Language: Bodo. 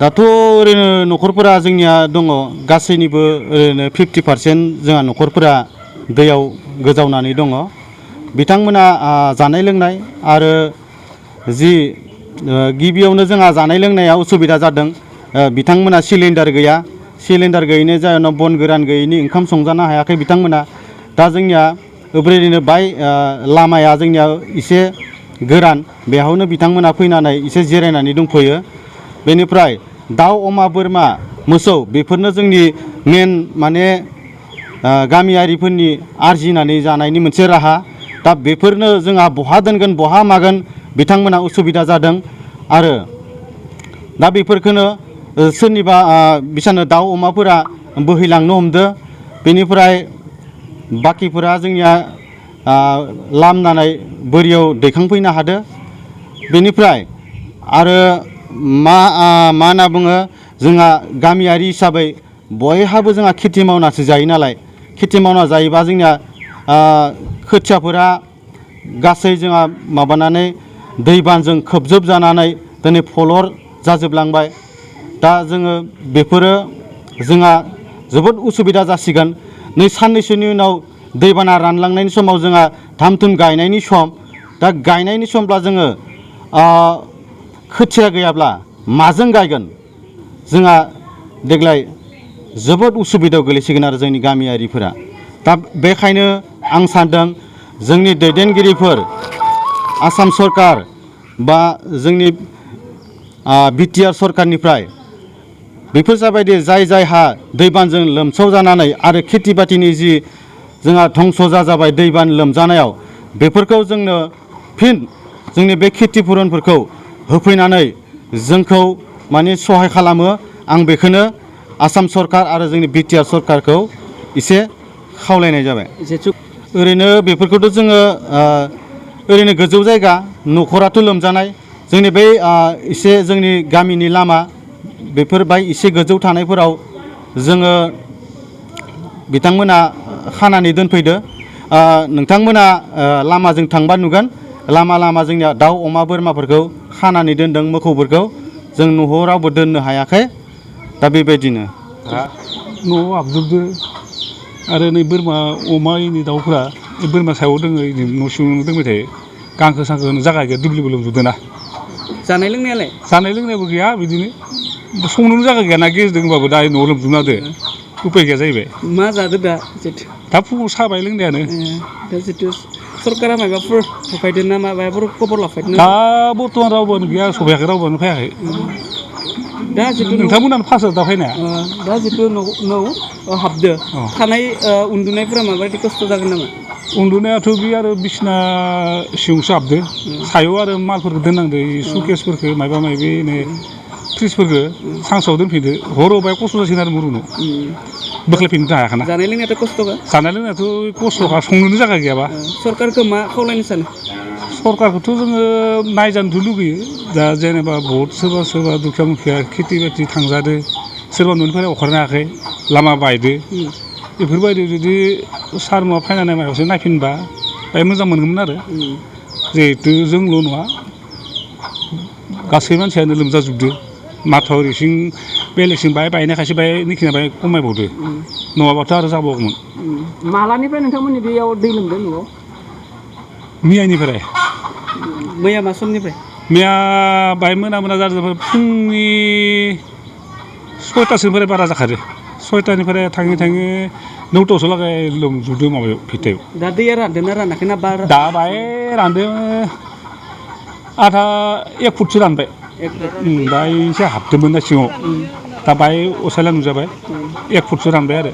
दाथ' ओरैनो न'खरफोरा जोंनिया दङ गासैनिबो ओरैनो 50% जोंहा न'खरफोरा दैयाव गोजावनानै दङ बिथांमोना जानाय लोंनाय आरो जि गिबियावनो जोंहा जानाय लोंनायाव उसुबिदा जादों बिथांमोना सिलिन्डार गैया सिलिन्डार गैयैनि जाहोनाव बन गोरान गैयैनि ओंखाम संजानो हायाखै बिथांमोना दा जोंनिया ओरैनो बाय लामाया जोंनिया एसे गोरान बेयावनो बिथांमोना फैनानै एसे जिरायनानै दंफैयो बेनिफ्राय दाउ अमा बोरमा मोसौ बेफोरनो जोंनि मेन माने गामियारिफोरनि आरजिनानै जानायनि मोनसे राहा दा बेफोरनो जोंहा बहा दोनगोन बहा मागोन बिथांमोना उसुबिदा जादों आरो दा बेफोरखौनो सोरनिबा बिसानो दाउ अमाफोरा बोहैलांनो हमदो बेनिफ्राय बाखिफोरा जोंनिया लामनानै बोरियाव दैखांफैनो हादो बेनिफ्राय आरो मा होनना बुङो जोंहा गामियारि हिसाबै बयहाबो जोंहा खेथि मावनासो जायो नालाय खेथि मावना जायोबा जोंनिया खोथियाफोरा गासै जोंहा माबानानै दैबानजों खोबजोबजानानै दिनै फलर जाजोबलांबाय दा जोङो बेफोरो जोंहा जोबोद उसुबिदा जासिगोन नै साननैसोनि उनाव दैबाना रानलांनायनि समाव जोंहा धाम धुम गायनायनि सम दा गायनायनि समब्ला जोङो खोथिया गैयाब्ला माजों गायगोन जोंहा देग्लाय जोबोद उसुबिदायाव गोलैसिगोन आरो जोंनि गामियारिफोरा दा बेखायनो आं सानदों जोंनि दैदेनगिरिफोर आसाम सरकार बा जोंनि बिटिआर सरकारनिफ्राय बेफोर जाबायदि जाय जायहा दैबानजों लोमसाव जानानै आरो खेथि बाथिनि जि जोंहा धंस जाजाबाय दैबान लोमजानायाव बेफोरखौ जोंनो फिन जोंनि बे खेथि पुरनफोरखौ होफैनानै जोंखौ माने सहाय खालामो आं बेखौनो आसाम सरकार आरो जोंनि बिटिआर सरकारखौ एसे खावलायनाय जाबाय ओरैनो बेफोरखौथ' जोङो ओरैनो गोजौ जायगा न'खराथ' लोमजानाय जोंनि बै एसे जोंनि गामिनि लामा बेफोर बाय एसे गोजौ थानायफोराव जोङो बिथांमोना खानानै दोनफैदो नोंथांमोना लामाजों थांबा नुगोन लामा लामा जोंनिया दाउ अमा बोरमाफोरखौ खानानै दोनदों मोखौफोरखौ जों न'आव रावबो दोननो हायाखै दा बेबायदिनो न'आव हाबजोबदो आरो नै बोरमा अमा इनि दाउफोरा बोरमा सायाव दोङो न' सिङावनो दोंबाय थायो गांखो सांखो जागा गैया दुब्लिबो लोमजोबदों ना जानाय लोंनायालाय जानाय लोंनायबो गैया बिदिनो संनोनो जागा गैया ना गेस दंबाबो दा न'आव लोमजोबना होदो उपाय गैया जाहैबाय मा जादो दा दा फुङाव साबाय लोंनायानो दा जितु सरकारा माबाफोर होफायदों ना माबाफोर खबर लाफायदों दा बर्थमान रावबोआनो गैया सफैयाखै रावबोआनो फैयाखै दा जितु नोंथांमोनानो फार्स्ट दा फैनाया दा जितु न'आव हाबदो थानाय उन्दुनायफोरा माबायदि खस्थ' जागोन नामा उन्दुनायाथ' बे आरो बिसिना सिङावसो हाबदो सायाव आरो मालफोरखौ दोननांदो सुकेसफोरखौ माबा माबि फ्रिजफोरखौ सानसुआव दोनफैदो हराव बाय खस्थ' जासिगोन आरो मुरुनो बोख्लायफिननो हायाखैना जानाय लोंनायाथ' खस्थ'खा जानाय लोंनायाथ' खस्थ'खा संनोनो जागा गैयाबा सरकारखौ मा खावलायनो सानो सरकारखौथ' जोङो नायजानोथ' लुगैयो दा जेनेबा बहुत सोरबा दुखिया मुखिया खेथि बाथि थांजादो सोरबा न'निफ्राय ओंखारनो हायाखै लामा बायदो बेफोरबायदि जुदि सार मुवा फायनानै माबायावसो नायफिनबा बाय मोजां मोनगौमोन आरो जिहेथु जोंल' नङा गासै मानसियानो लोमजाजोबदो माथावरिसिं बेलेगसिं बायनाय खायसे निखिना बाय खमायबावदो नङाबाथ' आरो जाबावगौमोन मालानिफ्राय नोंथांमोननि बेयाव दै लोमदों न'आव मैयानिफ्राय मैया मा समनिफ्राय मैया बाय मोना जादों फुंनि 6टासोनिफ्राय बारा जाखादो 6टानिफ्राय थाङै 9टासो लागै लोमजोबदो माबायाव भिटायाव दा दैया रानदों ना रानाखै ना बार दा बाय रानदों आधा 1 फुटसो रानबाय दा एसे हाबदोंमोन ना सिङाव दा बाय असायला नुजाबाय 1 फुटसो रानबाय आरो